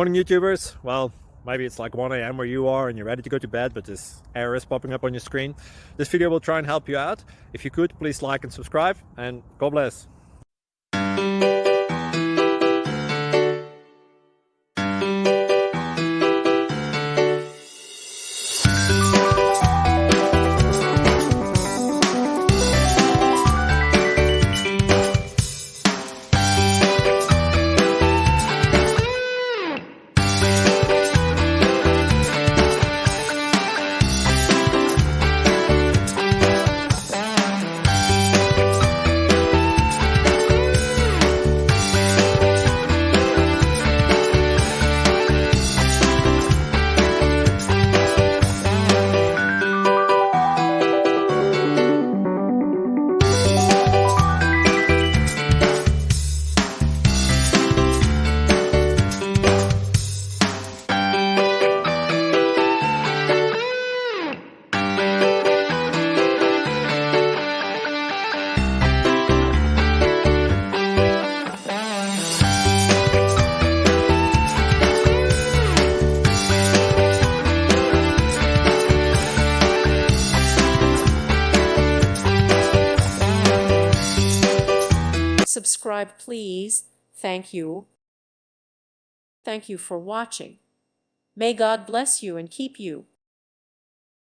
Morning, YouTubers. Well, maybe it's like 1 a.m. where you are and you're ready to go to bed, but this error is popping up on your screen. This video will try and help you out. If you could, please like and subscribe, and God bless. Subscribe, please. Thank you. Thank you for watching. May God bless you and keep you.